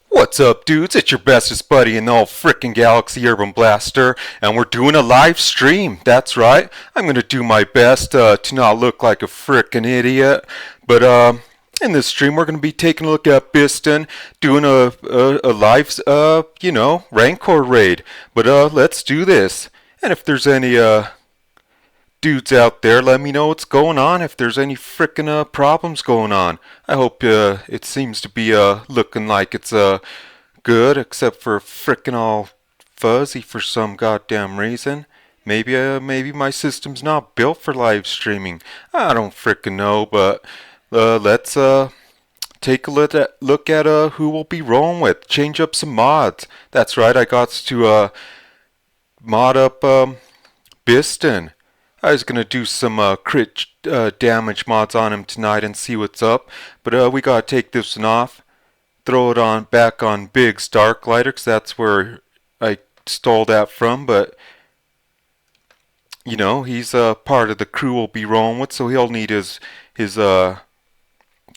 What's up, dudes? It's your bestest buddy in the whole frickin' galaxy, Urban Blaster, and we're doing a live stream. That's right. I'm gonna do my best to not look like a frickin' idiot, but in this stream we're gonna be taking a look at Bistan, doing a live Rancor raid. But let's do this. And if there's any dudes out there, let me know what's going on, if there's any frickin' problems going on. I hope it seems to be looking like it's good, except for frickin' all fuzzy for some goddamn reason. Maybe my system's not built for live streaming. I don't frickin' know, but let's take a look at who we'll be rolling with. Change up some mods. That's right, I got to mod up Bistan. I was gonna do some crit damage mods on him tonight and see what's up, but we gotta take this one off, throw it on back on Big's Darklighter, 'cause that's where I stole that from. But you know, he's part of the crew we'll be rolling with, so he'll need his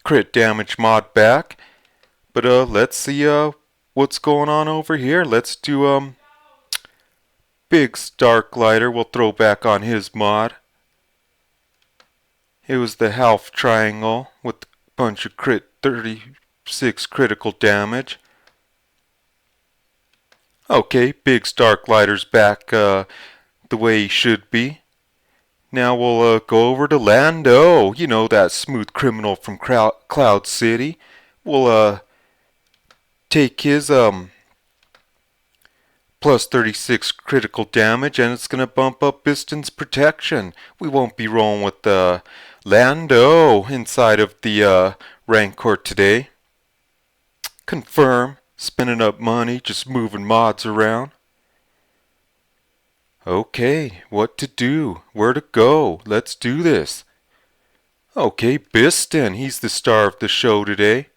crit damage mod back. But let's see what's going on over here. Let's do Big's Darklighter. We'll throw back on his mod. It was the half triangle with a bunch of 36 critical damage. Okay, Big's Darklighter's back the way he should be. Now we'll go over to Lando. You know, that smooth criminal from Cloud City. We'll take his plus 36 critical damage, and it's going to bump up Bistan's protection. We won't be rolling with Lando inside of the Rancor today. Confirm. Spending up money, just moving mods around. Okay, what to do? Where to go? Let's do this. Okay, Bistan, he's the star of the show today.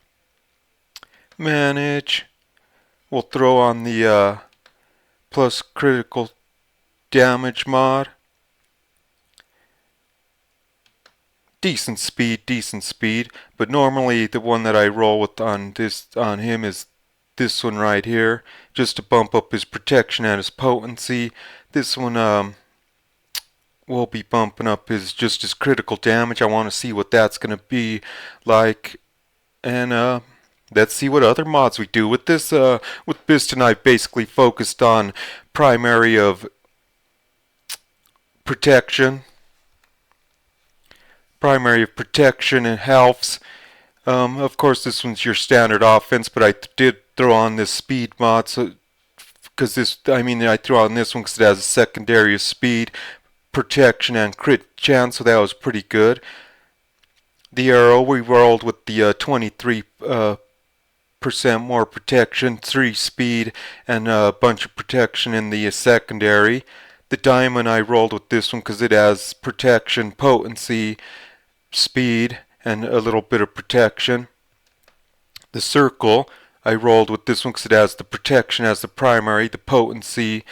Manage. We'll throw on the plus critical damage mod. Decent speed, but normally the one that I roll with on him is this one right here, just to bump up his protection and his potency. This one will be bumping up his critical damage. I want to see what that's going to be like, and let's see what other mods we do with this. With Bistan, I basically focused on primary of protection. Primary of protection and healths. Of course, this one's your standard offense, but I did throw on this speed mod, so I threw on this one because it has a secondary of speed, protection, and crit chance, so that was pretty good. The arrow, we rolled with the 23% more protection, 3 speed, and a bunch of protection in the secondary. The diamond, I rolled with this one because it has protection, potency, speed, and a little bit of protection. The circle, I rolled with this one because it has the protection as the primary, the potency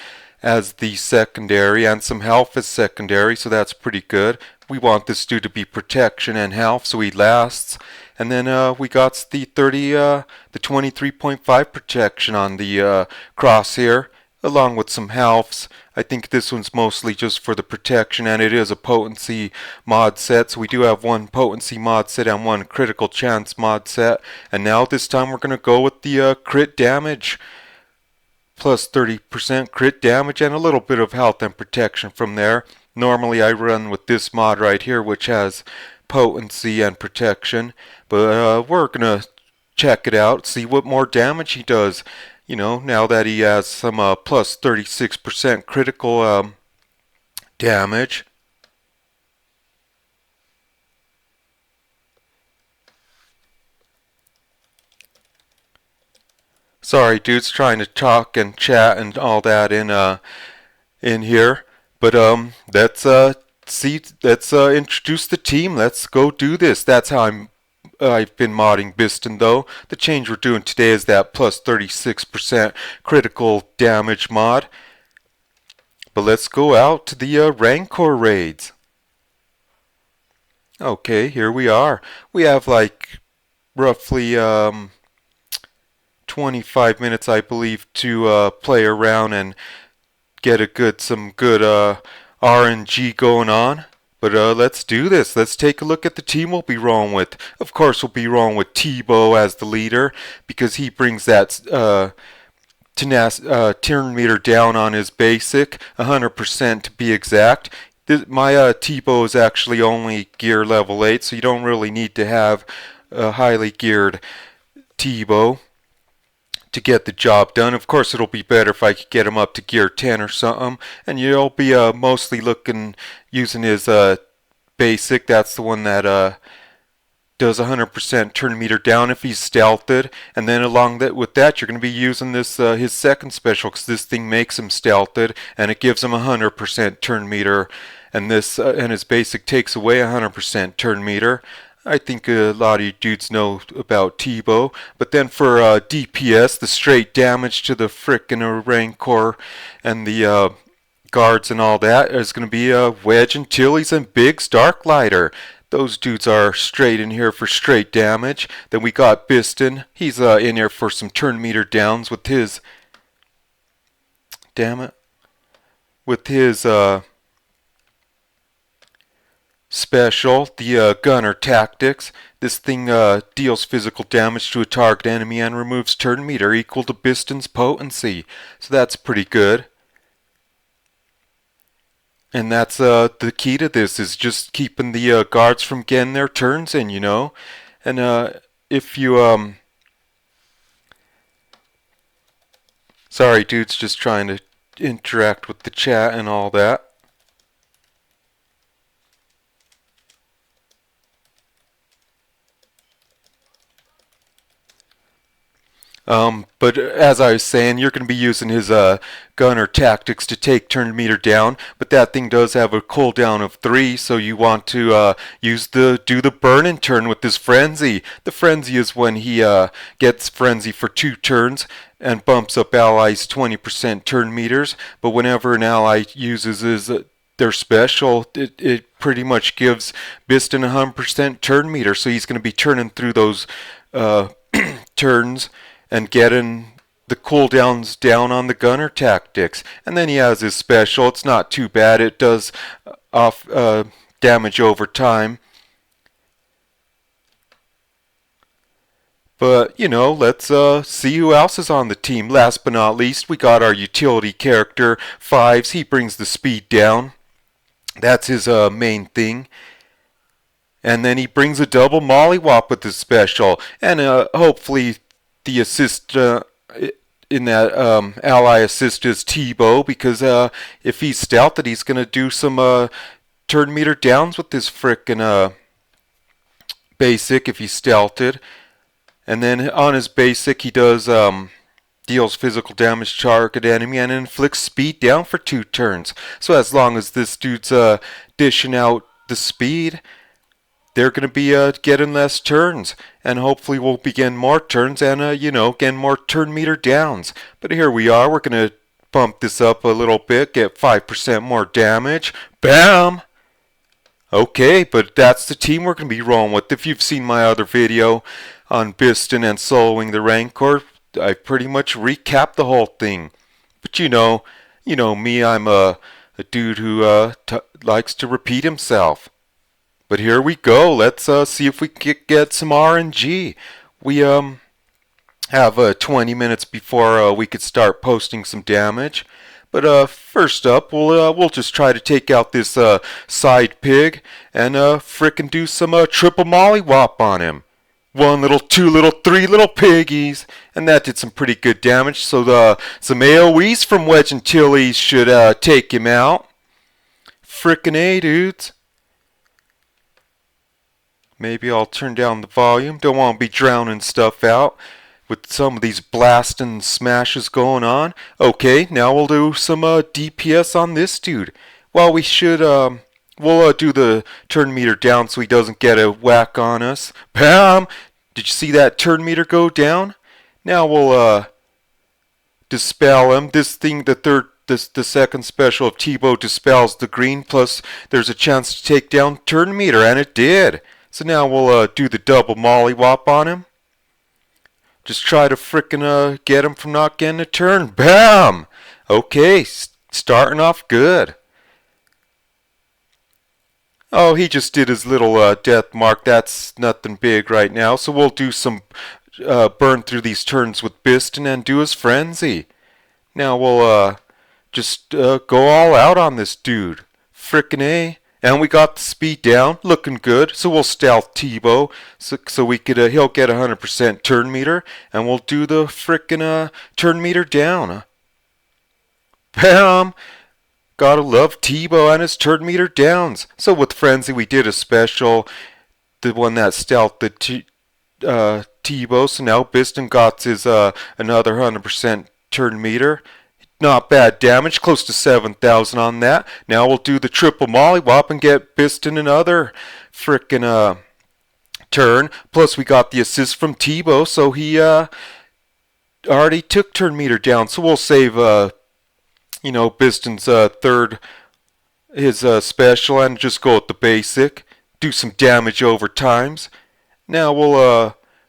as the secondary, and some health as secondary, so that's pretty good. We want this dude to be protection and health, so he lasts. And then we got the 23.5 protection on the crosshair, along with some healths. I think this one's mostly just for the protection, and it is a potency mod set, so we do have one potency mod set and one critical chance mod set. And now this time we're going to go with the crit damage, plus 30% crit damage and a little bit of health and protection from there. Normally I run with this mod right here, which has potency and protection, but we're going to check it out, see what more damage he does. You know, now that he has some plus 36% critical damage. Sorry, dudes, trying to talk and chat and all that in here. But let's introduce the team. Let's go do this. That's how I've been modding Bistan, though. The change we're doing today is that plus 36% critical damage mod. But let's go out to the Rancor raids. Okay, here we are. We have like roughly 25 minutes, I believe, to play around and get some good RNG going on. But let's do this. Let's take a look at the team we'll be rolling with. Of course, we'll be rolling with T-Bow as the leader because he brings that turn meter down on his basic, 100% to be exact. My T-Bow is actually only gear level 8, so you don't really need to have a highly geared T-Bow to get the job done. Of course, it'll be better if I could get him up to gear 10 or something. And you'll be mostly using his basic. That's the one that does 100% turn meter down if he's stealthed. And then with that, you're going to be using this his second special because this thing makes him stealthed and it gives him 100% turn meter. And his basic takes away 100% turn meter. I think a lot of you dudes know about T-Bow. But then for DPS, the straight damage to the frickin' Rancor and the guards and all that is going to be Wedge and Tilly's and Biggs Darklighter. Those dudes are straight in here for straight damage. Then we got Bistan. He's in here for some turn meter downs with his... Damn it. With his... special, the Gunner Tactics. This thing deals physical damage to a target enemy and removes turn meter equal to Bistan's potency. So that's pretty good. And that's the key to this, is just keeping the guards from getting their turns in, you know. And if you... Sorry, dudes, just trying to interact with the chat and all that. But as I was saying, you're going to be using his Gunner Tactics to take turn meter down, but that thing does have a cooldown of 3, so you want to do the burn-in turn with this Frenzy. The Frenzy is when he gets Frenzy for 2 turns and bumps up allies 20% turn meters, but whenever an ally uses their special, it pretty much gives Bistan 100% turn meter, so he's going to be turning through those turns and getting the cooldowns down on the Gunner Tactics. And then he has his special. It's not too bad. It does off damage over time. But, you know, let's see who else is on the team. Last but not least, we got our utility character, Fives. He brings the speed down. That's his main thing. And then he brings a double mollywop with his special. And hopefully the assist in that ally assist is T-Bow, because if he's stealthed, he's going to do some turn meter downs with this frickin' basic if he's stealthed. And then on his basic, he does deals physical damage to target enemy and inflicts speed down for 2 turns. So as long as this dude's dishing out the speed, they're going to be getting less turns, and hopefully we'll be getting more turns and, you know, getting more turn meter downs. But here we are. We're going to bump this up a little bit, get 5% more damage. Bam! Okay, but that's the team we're going to be rolling with. If you've seen my other video on Bistan and soloing the Rancor, I pretty much recapped the whole thing. But you know me, I'm a dude who likes to repeat himself. But here we go. Let's see if we can get some RNG. We have 20 minutes before we could start posting some damage. But first up, we'll just try to take out this side pig and frickin' do some triple mollywop on him. 1 little, 2 little, 3 little piggies, and that did some pretty good damage. So some AoEs from Wedge and Tilly should take him out. Frickin' A, dudes. Maybe I'll turn down the volume. Don't want to be drowning stuff out with some of these blasting smashes going on. Okay, now we'll do some DPS on this dude. Well, we should, we'll do the turn meter down so he doesn't get a whack on us. Bam! Did you see that turn meter go down? Now we'll dispel him. This thing, the second special of T-Bow dispels the green, plus there's a chance to take down turn meter, and it did. So now we'll do the double mollywop on him. Just try to frickin' get him from not getting a turn. Bam! Okay, starting off good. Oh, he just did his little death mark. That's nothing big right now. So we'll do some burn through these turns with Bistan and do his frenzy. Now we'll just go all out on this dude. Frickin' A. And we got the speed down, looking good. So we'll stealth T-Bow, so we could he'll get 100% turn meter, and we'll do the frickin' turn meter down. Bam! Gotta love T-Bow and his turn meter downs. So with Frenzy we did a special, the one that stealthed the T-Bow. So now Bistan got his another 100% turn meter. Not bad damage, close to 7,000 on that. Now we'll do the triple mollywop and get Bistan another frickin' turn. Plus we got the assist from T-Bow, so he already took turn meter down. So we'll save Bistan's third, his special, and just go with the basic. Do some damage over times. Now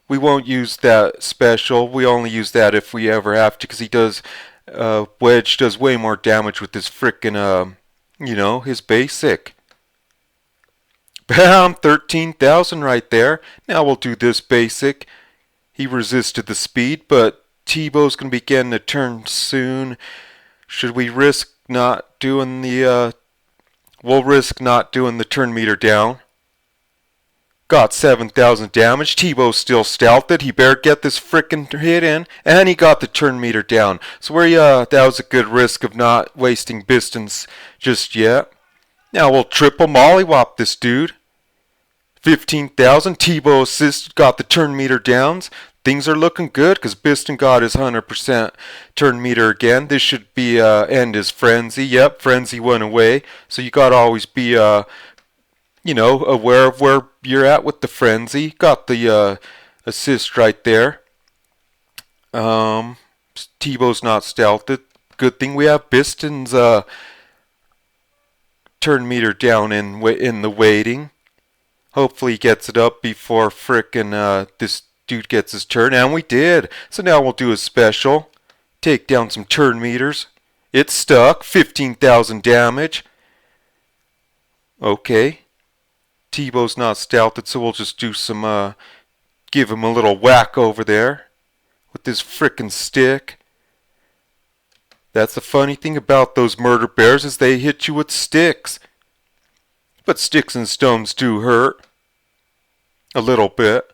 we won't use that special. We only use that if we ever have to, because he does. Wedge does way more damage with his frickin' his basic. Bam! 13,000 right there. Now we'll do this basic. He resisted the speed, but T-Bow's gonna be getting a turn soon. Should we risk not doing the we'll risk not doing the turn meter down. Got 7,000 damage. T-Bow still stealthed. He better get this frickin' hit in. And he got the turn meter down. So that was a good risk of not wasting Bistan's just yet. Now we'll triple mollywop this dude. 15,000. T-Bow assisted, got the turn meter downs. Things are looking good because Bistan got his 100% turn meter again. This should be end his frenzy. Yep, frenzy went away. So you gotta always be aware of where you're at with the frenzy. Got the assist right there. T-Bow's not stealthed. Good thing we have Bistan's turn meter down in the waiting. Hopefully he gets it up before frickin' this dude gets his turn, and we did. So now we'll do a special. Take down some turn meters. It's stuck. 15,000 damage. Okay. T-Bow's not stealthed, so we'll just do some, give him a little whack over there with this frickin' stick. That's the funny thing about those murder bears, is they hit you with sticks. But sticks and stones do hurt. A little bit.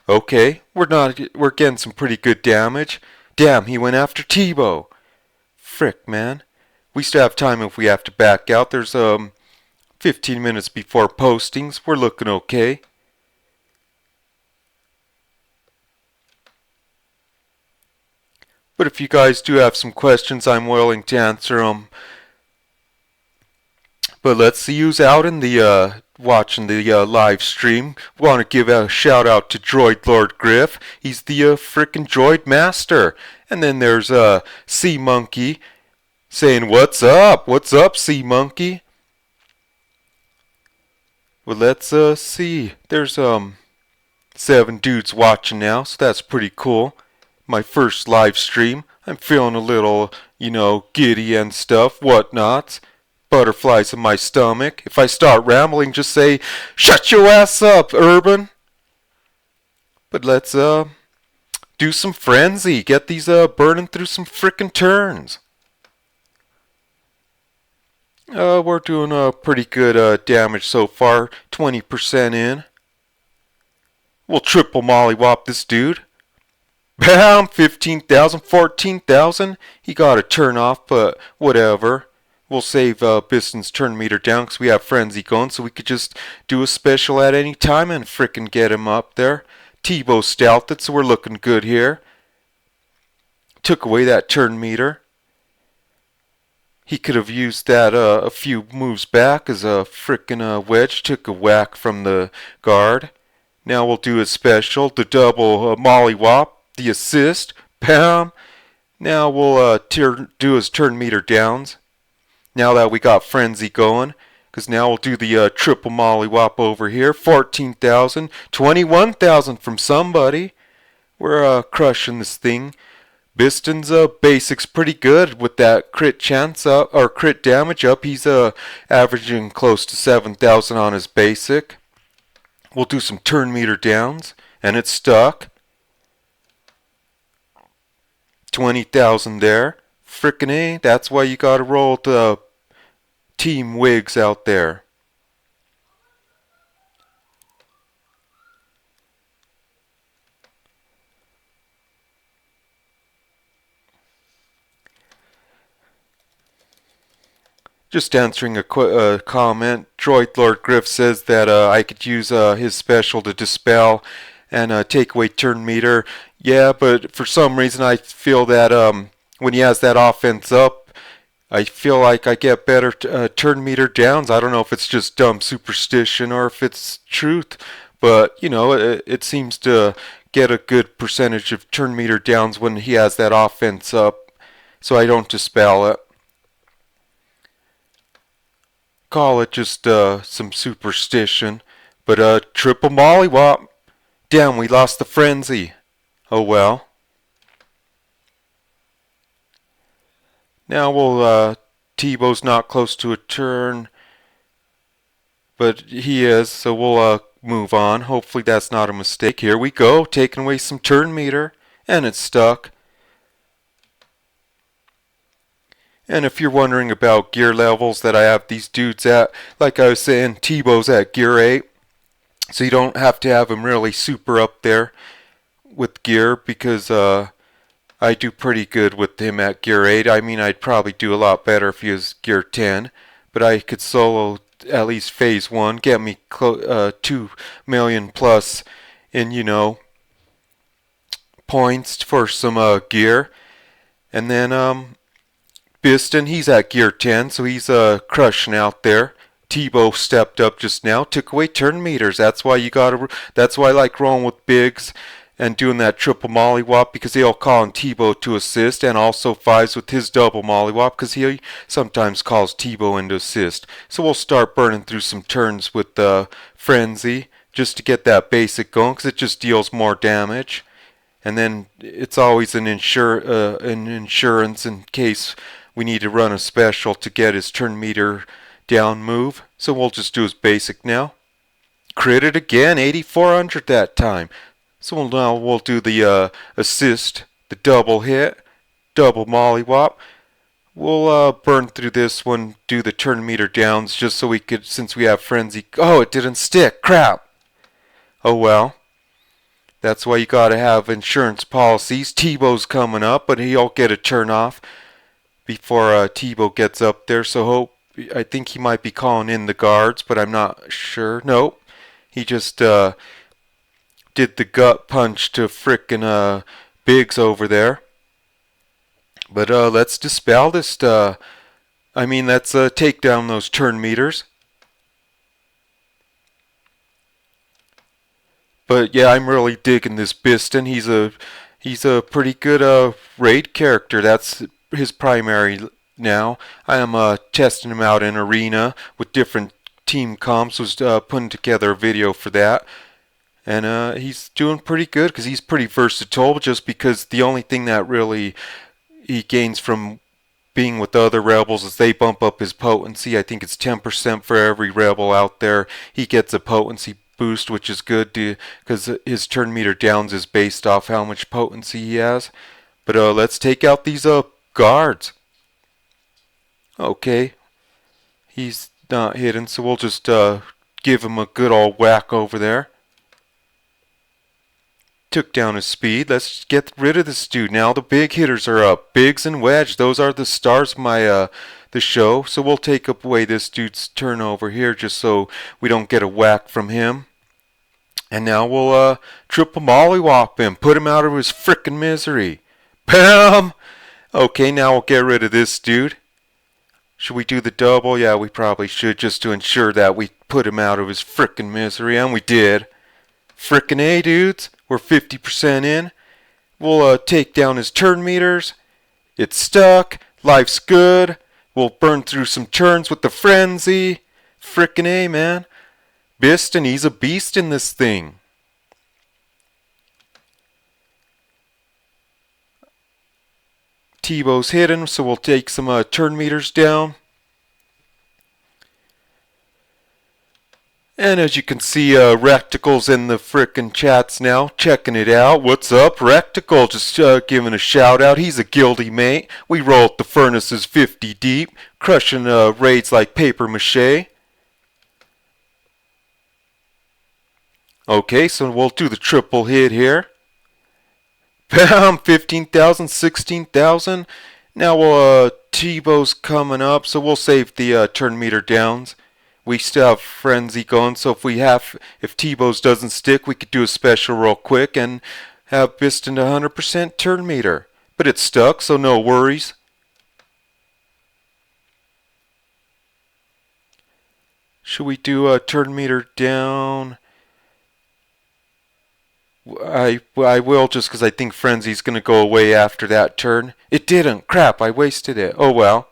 Okay, we're getting some pretty good damage. Damn, he went after T-Bow. Frick, man. We still have time if we have to back out. There's 15 minutes before postings. We're looking okay. But if you guys do have some questions, I'm willing to answer them. But let's see who's out in the watching the live stream. Want to give a shout out to Droid Lord Griff. He's the frickin' droid master. And then there's Sea Monkey saying, "What's up? What's up, Sea Monkey?" Well, let's see. There's 7 dudes watching now, so that's pretty cool. My first live stream. I'm feeling a little, giddy and stuff, whatnot. Butterflies in my stomach. If I start rambling, just say, "Shut your ass up, Urban." But let's do some frenzy. Get these burning through some frickin' turns. We're doing pretty good damage so far. 20% in. We'll triple mollywop this dude. Bam! 15,000, 14,000. He got a turn off, but whatever. We'll save Bistan's turn meter down because we have frenzy going, so we could just do a special at any time and frickin' get him up there. T-Bow stealthed, so we're looking good here. Took away that turn meter. He could have used that a few moves back as a frickin' wedge. Took a whack from the guard. Now we'll do his special, the double mollywop, the assist. Bam! Now we'll do his turn meter downs. Now that we got frenzy going, because now we'll do the triple mollywop over here. 14,000, 21,000 from somebody. We're crushing this thing. Bistan's basics pretty good with that crit chance up or crit damage up. He's averaging close to 7,000 on his basic. We'll do some turn meter downs, and it's stuck. 20,000 there. Frickin' A, that's why you gotta roll the Team Wigs out there. Just answering a comment, Droid Lord Griff says that I could use his special to dispel and take away turn meter. Yeah, but for some reason I feel that when he has that offense up, I feel like I get better turn meter downs. I don't know if it's just dumb superstition or if it's truth, but you know, it seems to get a good percentage of turn meter downs when he has that offense up, so I don't dispel it. Call it just some superstition, but triple mollywop. Damn, we lost the frenzy. Oh well. Now we'll Tebow's not close to a turn, but he is, so we'll move on. Hopefully that's not a mistake. Here we go, taking away some turn meter, and it's stuck. And if you're wondering about gear levels that I have these dudes at, like I was saying, Tebow's at gear 8. So you don't have to have him really super up there with gear because I do pretty good with him at gear 8. I mean, I'd probably do a lot better if he was gear 10. But I could solo at least phase 1, get me 2 million plus in, you know, points for some gear. And then Bistan, he's at gear 10, so he's crushing out there. Tebow stepped up just now, took away turn meters. That's why I like rolling with bigs and doing that triple mollywop, because they'll call on Tebow to assist, and also Fives with his double mollywop because he sometimes calls Tebow in to assist. So we'll start burning through some turns with Frenzy just to get that basic going, because it just deals more damage. And then it's always an insurance in case we need to run a special to get his turn meter down move. So we'll just do his basic now. Crit it again, 8,400 that time. So now we'll do the assist, the double hit, double mollywop. We'll burn through this one, do the turn meter downs just so we could, since we have Frenzy. Oh, it didn't stick. Crap. Oh well. That's why you gotta have insurance policies. Tebow's coming up, but he'll get a turn off before Tebow gets up there. So I think he might be calling in the guards, but I'm not sure. Nope. He just did the gut punch to frickin' Biggs over there. But let's dispel this. Let's take down those turn meters. But yeah, I'm really digging this Bistan. He's a pretty good raid character. That's his primary now. I am testing him out in arena with different team comps. Was putting together a video for that, and he's doing pretty good because he's pretty versatile. Just because the only thing that really he gains from being with other rebels is they bump up his potency. I think it's 10% for every rebel out there. He gets a potency boost, which is good because his turn meter downs is based off how much potency he has. But let's take out these guards. Okay, he's not hidden, so we'll just give him a good old whack over there. Took down his speed. Let's get rid of this dude. Now the big hitters are up. Biggs and Wedge, those are the stars of my the show. So we'll take away this dude's turn over here just so we don't get a whack from him. And now we'll triple mollywop him. Put him out of his frickin' misery. Bam! Okay, now we'll get rid of this dude. Should we do the double? Yeah, we probably should, just to ensure that we put him out of his frickin' misery. And we did. Frickin' A, dudes. We're 50% in. We'll take down his turn meters. It's stuck. Life's good. We'll burn through some turns with the frenzy. Frickin' A, man. Bistan, he's a beast in this thing. T-Bow's hidden, so we'll take some turn meters down. And as you can see, Recticle's in the frickin' chats now, checking it out. What's up, Recticle? Just giving a shout out. He's a guilty mate. We roll at the furnaces 50 deep, crushing raids like paper mache. Okay, so we'll do the triple hit here. Bam! 15,000, 16,000. Now we'll, T-Bow's coming up, so we'll save the turn meter downs. We still have Frenzy going, so if T-Bow's doesn't stick, we could do a special real quick and have Bistan 100% turn meter. But it's stuck, so no worries. Should we do a turn meter down? I will, just because I think Frenzy's going to go away after that turn. It didn't. Crap, I wasted it. Oh well.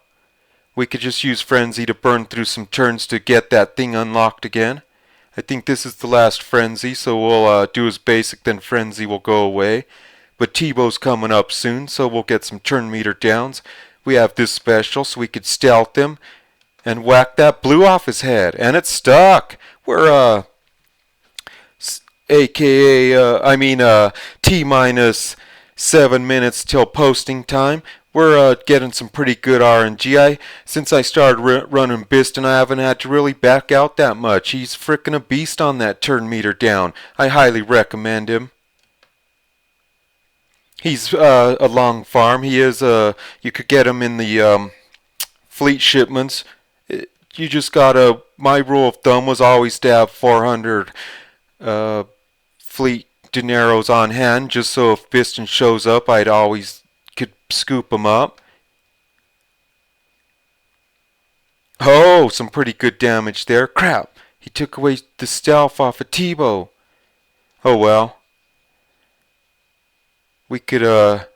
We could just use Frenzy to burn through some turns to get that thing unlocked again. I think this is the last Frenzy, so we'll do his basic, then Frenzy will go away. But T-Bow's coming up soon, so we'll get some turn meter downs. We have this special, so we could stealth him and whack that blue off his head. And it's stuck! We're, T-minus 7 minutes till posting time. We're getting some pretty good RNG. Since I started running Bistan, I haven't had to really back out that much. He's frickin' a beast on that turn meter down. I highly recommend him. He's a long farm. He is you could get him in the fleet shipments. You just gotta. My rule of thumb was always to have 400 fleet dineros on hand, just so if Bistan shows up, I'd always could scoop him up. Oh, some pretty good damage there. Crap, he took away the stealth off of T-Bow. Oh well. We could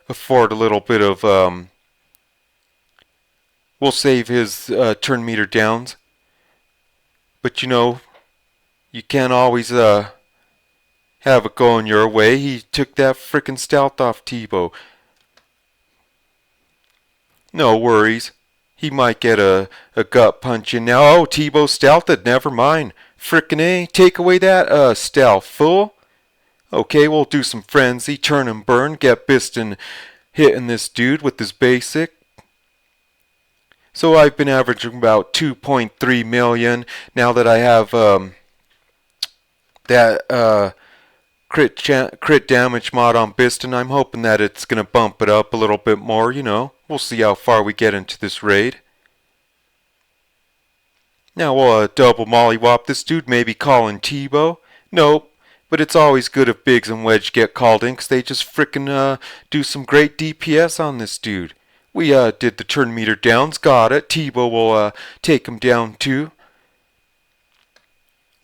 afford a little bit of we'll save his turn meter downs. But you know, you can't always have it going your way. He took that frickin' stealth off T-Bow. No worries. He might get a gut punch in now. Oh, T-Bow stealthed. Never mind. Frickin' A. Take away that stealth, fool. Okay, we'll do some Frenzy. Turn and burn. Get Bistan hitting this dude with his basic. So I've been averaging about 2.3 million. Now that I have that crit damage mod on Bistan, I'm hoping that it's going to bump it up a little bit more, you know. We'll see how far we get into this raid. Now we'll double mollywop this dude, maybe calling T-Bow. Nope, but it's always good if Biggs and Wedge get called in, because they just frickin' do some great DPS on this dude. We did the turn meter downs, got it. T-Bow will take him down too.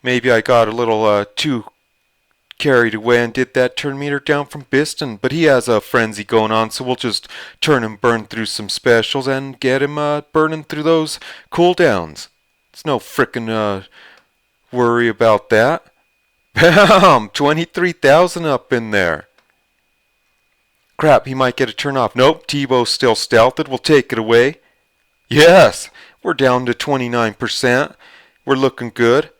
Maybe I got a little too carried away and did that turn meter down from Bistan, but he has a Frenzy going on, so we'll just turn and burn through some specials and get him burning through those cooldowns. It's no frickin' worry about that. Bam! 23,000 up in there. Crap, he might get a turn off. Nope, T-Bow's still stealthed. We'll take it away. Yes! We're down to 29%. We're looking good.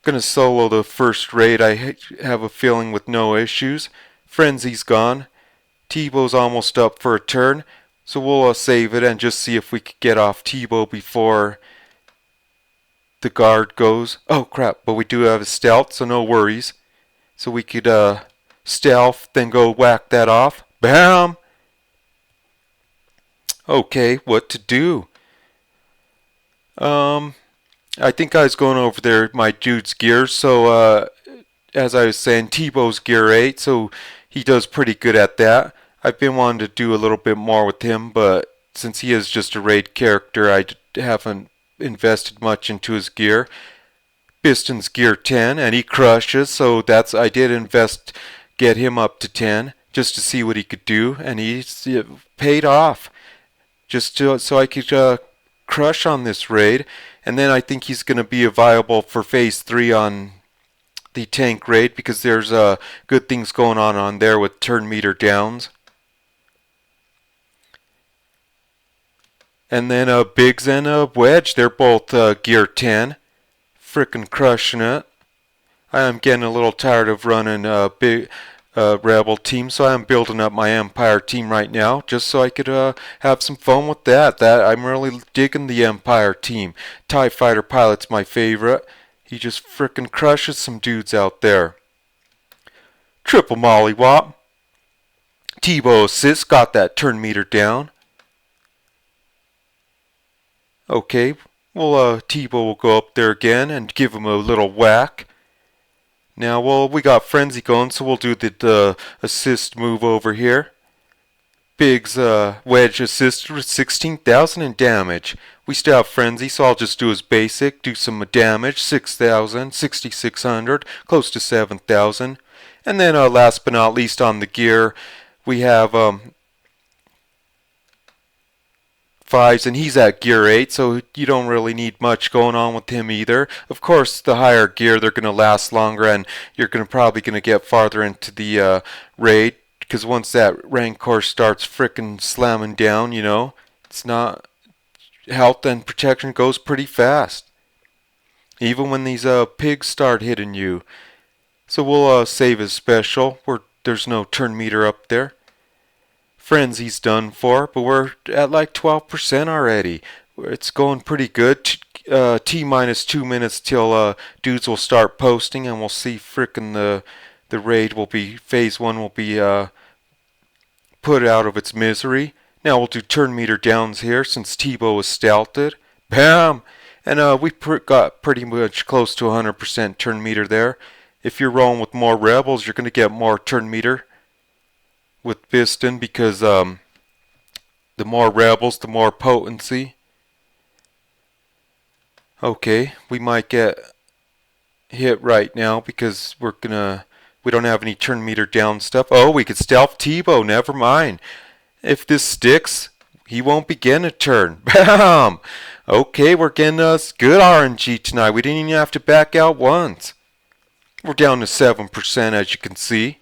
Gonna solo the first raid. I have a feeling with no issues. Frenzy's gone. T-Bow's almost up for a turn, so we'll save it and just see if we could get off T-Bow before the guard goes. Oh crap, but we do have a stealth, so no worries. So we could stealth, then go whack that off. Bam! Okay, what to do? I think I was going over there my dude's gear, so as I was saying, T-Bow's gear 8, so he does pretty good at that. I've been wanting to do a little bit more with him, but since he is just a raid character, I haven't invested much into his gear. Bistan's gear 10, and he crushes, so I did get him up to 10, just to see what he could do, and he's paid off, so I could crush on this raid. And then I think he's going to be viable for phase 3 on the tank raid, because there's good things going on there with turn meter downs. And then Biggs and Wedge, they're both gear 10. Frickin' crushing it. I am getting a little tired of running big Rebel team, so I am building up my Empire team right now, just so I could have some fun with that. I'm really digging the Empire team. TIE Fighter Pilot's my favorite. He just frickin' crushes some dudes out there. Triple mollywop. Tebow assist, got that turn meter down. Okay, well Tebow will go up there again and give him a little whack. Now, well, we got Frenzy going, so we'll do the assist move over here. Biggs Wedge assisted with 16,000 in damage. We still have Frenzy, so I'll just do his basic, do some damage, 6,000, 6,600, close to 7,000. And then last but not least on the gear, we have Fives, and he's at gear 8, so you don't really need much going on with him either. Of course, the higher gear, they're going to last longer, and you're probably going to get farther into the raid, because once that Rancor starts frickin' slamming down, you know, it's not... health and protection goes pretty fast, even when these pigs start hitting you. So we'll save his special. There's no turn meter up there. Frenzy's done for, but we're at like 12% already. It's going pretty good. T minus 2 minutes till dudes will start posting, and we'll see frickin' the raid will be, phase 1 will be put out of its misery. Now we'll do turn meter downs here since Tebow is stealthed. Bam! And we got pretty much close to 100% turn meter there. If you're rolling with more rebels, you're going to get more turn meter with Bistan, because the more rebels, the more potency. Okay, we might get hit right now because we don't have any turn meter down stuff. Oh, we could stealth Tebow, never mind. If this sticks, he won't begin a turn. Bam! Okay, we're getting us good RNG tonight. We didn't even have to back out once. We're down to 7%, as you can see.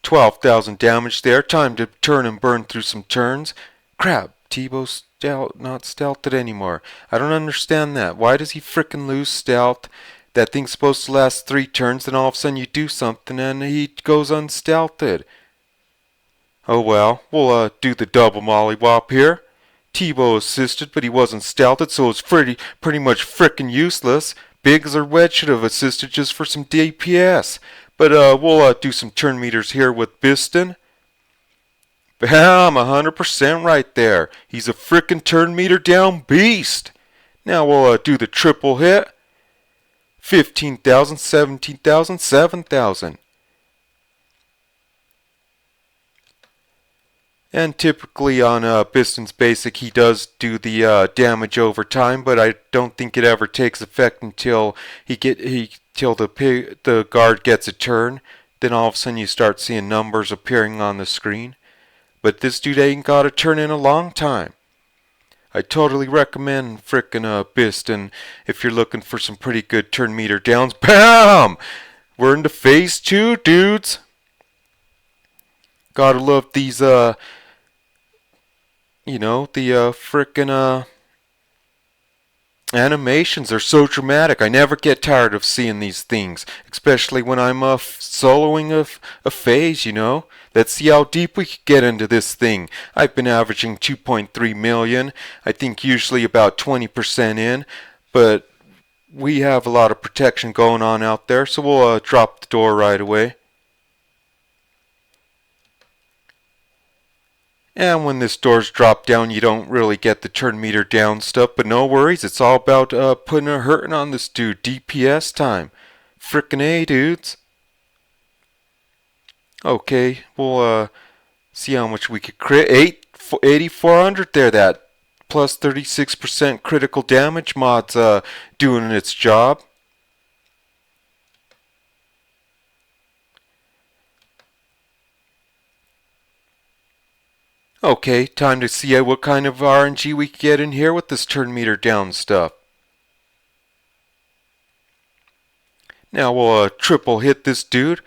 12,000 damage there. Time to turn and burn through some turns. Crap, Tebow's not stealthed anymore. I don't understand that. Why does he frickin' lose stealth? That thing's supposed to last 3 turns, then all of a sudden you do something and he goes unstealthed. Oh well, we'll do the double mollywop here. Tebow assisted, but he wasn't stealthed, so it's pretty much frickin' useless. Biggs or Wedge should have assisted just for some DPS. But we'll do some turn meters here with Bistan. Bam! 100% right there. He's a frickin' turn meter down beast. Now we'll do the triple hit. 15,000, 17,000, 7,000. And typically on Bistan's basic, he does do the damage over time, but I don't think it ever takes effect until till the guard gets a turn. Then all of a sudden you start seeing numbers appearing on the screen. But this dude ain't got a turn in a long time. I totally recommend frickin' Bistan if you're looking for some pretty good turn meter downs. BAM! We're into phase 2, dudes. Gotta love these you know, the frickin' animations are so dramatic. I never get tired of seeing these things, especially when I'm soloing a phase, you know. Let's see how deep we can get into this thing. I've been averaging 2.3 million. I think usually about 20% in, but we have a lot of protection going on out there, so we'll drop the door right away. And when this door's dropped down, you don't really get the turn meter down stuff, but no worries, it's all about putting a hurting on this dude. DPS time. Frickin' A, dudes. Okay, we'll see how much we could crit. 8,400 there, that plus 36% critical damage mod's doing its job. Okay, time to see what kind of RNG we can get in here with this turn meter down stuff. Now we'll triple hit this dude.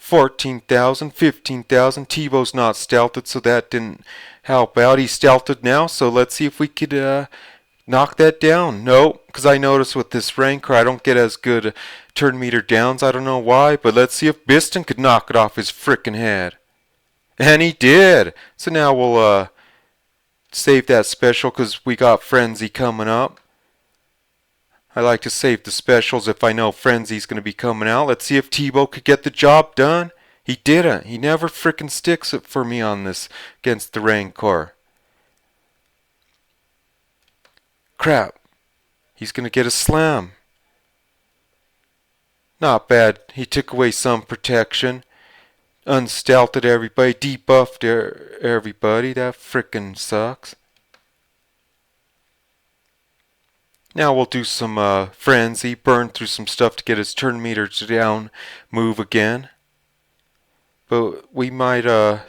14,000, 15,000. Tebow's not stealthed, so that didn't help out. He's stealthed now, so let's see if we could knock that down. No, because I noticed with this Rancor I don't get as good turn meter downs. I don't know why, but let's see if Bistan could knock it off his frickin' head. And he did. So now we'll save that special because we got Frenzy coming up. I like to save the specials if I know Frenzy's going to be coming out. Let's see if Tebow could get the job done. He didn't. He never frickin' sticks it for me on this against the Rancor. Crap. He's going to get a slam. Not bad. He took away some protection. Unstealthed everybody. Debuffed everybody. That frickin' sucks. Now we'll do some Frenzy. Burn through some stuff to get his turn meters down. Move again. But we might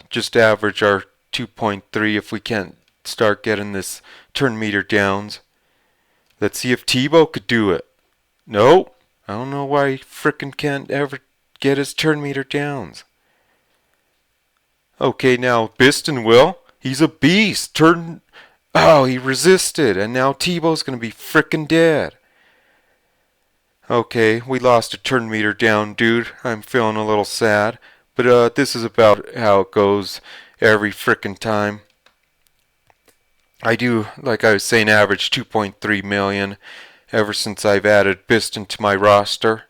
just average our 2.3 if we can't start getting this turn meter downs. Let's see if Tebow could do it. Nope. I don't know why he frickin' can't ever get his turn meter downs. Okay, now Bistan will. He's a beast. Oh, he resisted, and now Tebow's gonna be frickin' dead. Okay, we lost a turn meter down, dude. I'm feeling a little sad. But this is about how it goes every frickin' time. I do, like I was saying, average 2.3 million ever since I've added Bistan to my roster.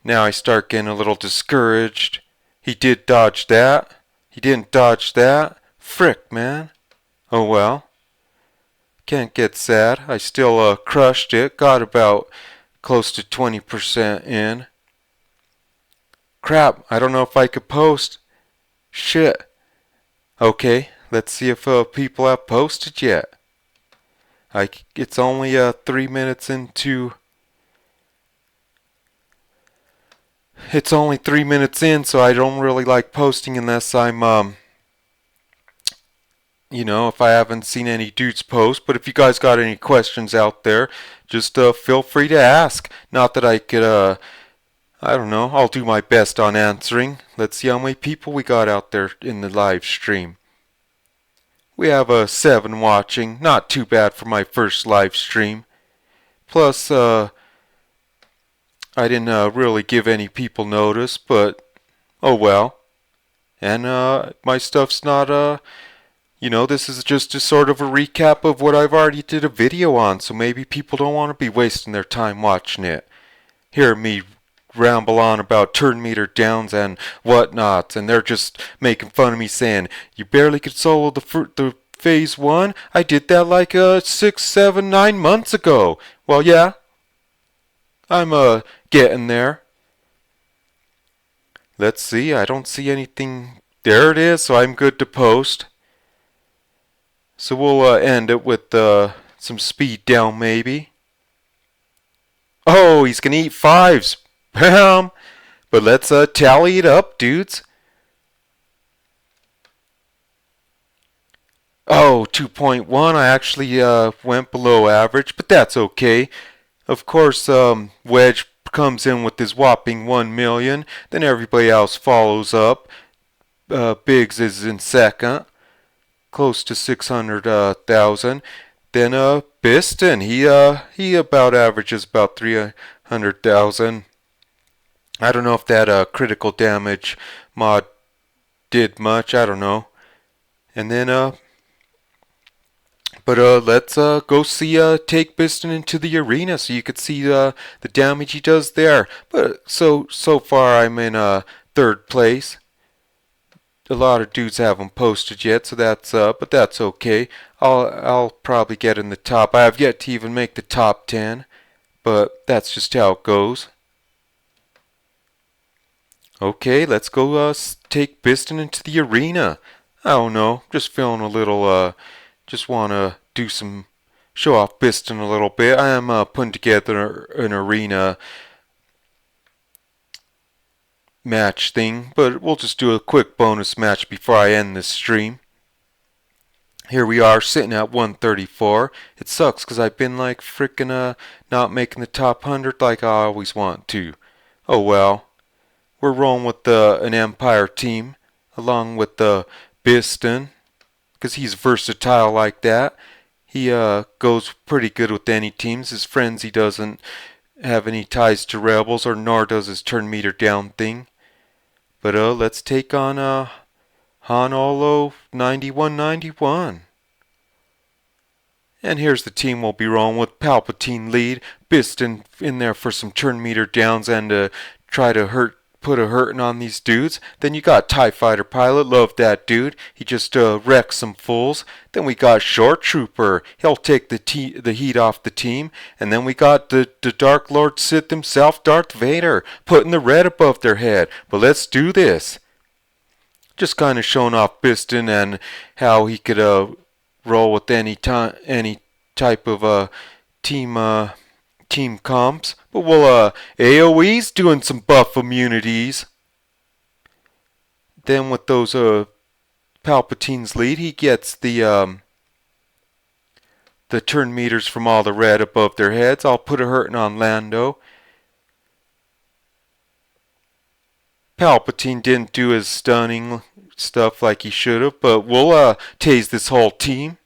Now I start getting a little discouraged. He did dodge that. He didn't dodge that. Frick, man. Oh well. Can't get sad. I still crushed it. Got about close to 20% in. Crap, I don't know if I could post. Shit. Okay, let's see if people have posted yet. It's only 3 minutes into... It's only 3 minutes in, so I don't really like posting unless I'm, you know, if I haven't seen any dudes post. But if you guys got any questions out there, just feel free to ask. Not that I could, I don't know, I'll do my best on answering. Let's see how many people we got out there in the live stream. We have 7 watching. Not too bad for my first live stream. Plus, I didn't really give any people notice, but oh well. And my stuff's not, you know, this is just a sort of a recap of what I've already did a video on, so maybe people don't want to be wasting their time watching it. Hear me ramble on about turn meter downs and whatnot, and they're just making fun of me saying, you barely could solo the phase 1? I did that like 6, 7, 9 months ago. Well, yeah. I'm getting there. Let's see, I don't see anything. There it is, so I'm good to post. So we'll end it with some speed down maybe. Oh, he's gonna eat 5s. Bam! But let's tally it up, dudes. Oh, 2.1. I actually went below average, but that's okay. Of course, Wedge comes in with his whopping 1 million. Then everybody else follows up. Biggs is in second, close to 600,000. Then Bistan, he about averages about 300,000. I don't know if that critical damage mod did much. I don't know. And then let's go see take Bistan into the arena so you could see the damage he does there. But so far I'm in 3rd place. A lot of dudes haven't posted yet, so that's but that's okay. I'll probably get in the top. I have yet to even make the top 10, but that's just how it goes. Okay, let's go take Bistan into the arena. I don't know, just feeling a little just want to do some show off Bistan a little bit. I am putting together an arena match thing, but we'll just do a quick bonus match before I end this stream. Here we are sitting at 134. It sucks because I've been like freaking not making the top 100 like I always want to. Oh well. we're rolling with an Empire team along with Bistan, because he's versatile like that. He goes pretty good with any teams. His friends, he doesn't have any ties to rebels, or nor does his turn meter down thing. But let's take on Honolo 9191. And here's the team we'll be rolling with. Palpatine lead, Bistan in there for some turn meter downs and try to put a hurting on these dudes. Then you got TIE Fighter Pilot, love that dude. He just wrecks some fools. Then we got Short Trooper, he'll take the heat off the team. And then we got the Dark Lord Sith himself, Darth Vader, putting the red above their head. But let's do this. Just kind of showing off Bistan and how he could roll with any type of team comps. But we'll AoE's doing some buff immunities. Then with those Palpatine's lead, he gets the turn meters from all the red above their heads. I'll put a hurting on Lando. Palpatine didn't do his stunning stuff like he should have, but we'll tase this whole team.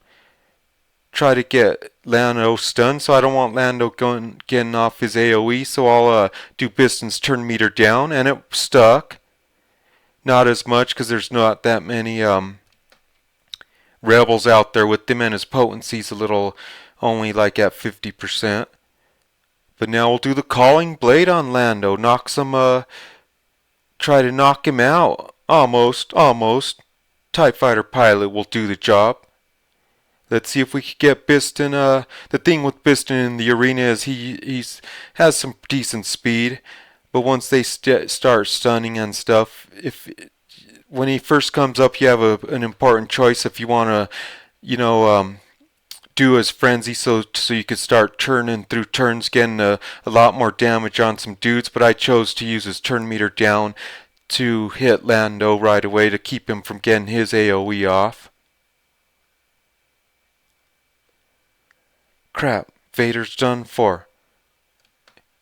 Try to get Lando stunned, so I don't want Lando getting off his AoE, so I'll do Bistan's turn meter down, and it stuck. Not as much, because there's not that many rebels out there with him, and his potency's only like at 50%. But now we'll do the Calling Blade on Lando, try to knock him out. Almost. TIE Fighter Pilot will do the job. Let's see if we can get Bistan. The thing with Bistan in the arena is he has some decent speed, but once they start stunning and stuff, when he first comes up, you have an important choice if you want to, do his frenzy, so you could start turning through turns, getting a lot more damage on some dudes. But I chose to use his turn meter down to hit Lando right away to keep him from getting his AoE off. Crap, Vader's done for.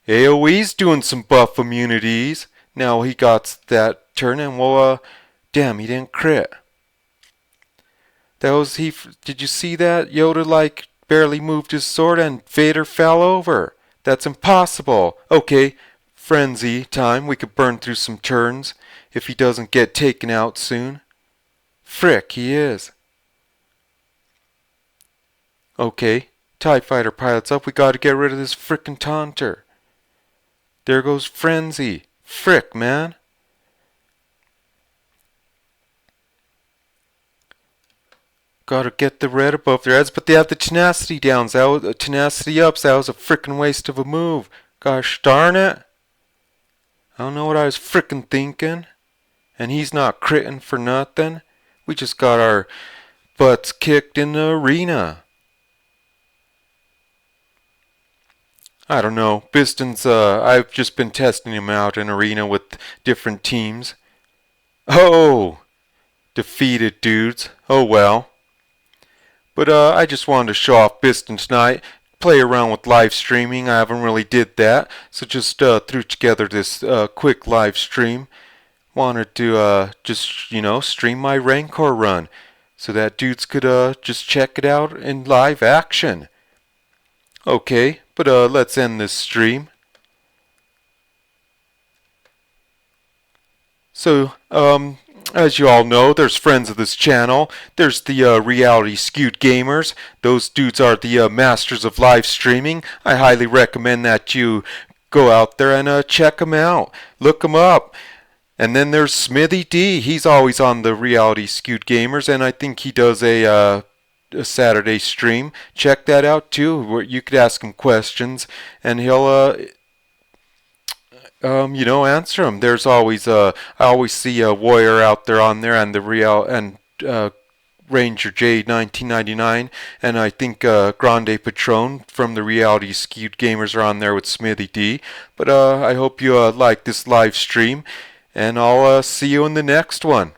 AoE's doing some buff immunities. Now he got that turn, and damn, he didn't crit. Did you see that? Yoda barely moved his sword and Vader fell over. That's impossible. Okay, frenzy time. We could burn through some turns if he doesn't get taken out soon. Frick, he is. Okay, TIE Fighter Pilot's up. We gotta get rid of this frickin' taunter. There goes frenzy. Frick, man. Gotta get the red above their heads, but they have the tenacity downs. Tenacity ups. That was a frickin' waste of a move. Gosh darn it. I don't know what I was frickin' thinking. And he's not critting for nothing. We just got our butts kicked in the arena. I don't know. Bistan's, I've just been testing him out in arena with different teams. Oh! Defeated dudes. Oh well. But I just wanted to show off Bistan tonight, play around with live streaming. I haven't really did that, so just threw together this quick live stream. Wanted to just, stream my Rancor run, so that dudes could just check it out in live action. Okay, but let's end this stream. So, as you all know, there's friends of this channel. There's the Reality Skewed Gamers. Those dudes are the masters of live streaming. I highly recommend that you go out there and check them out. Look them up. And then there's Smithy D. He's always on the Reality Skewed Gamers, and I think he does a Saturday stream. Check that out too, where you could ask him questions, and he'll answer them. There's always I always see a Warrior out there on there, and Ranger J 1999, and I think Grande Patron from the Reality Skewed Gamers are on there with Smithy D. But I hope you like this live stream, and I'll see you in the next one.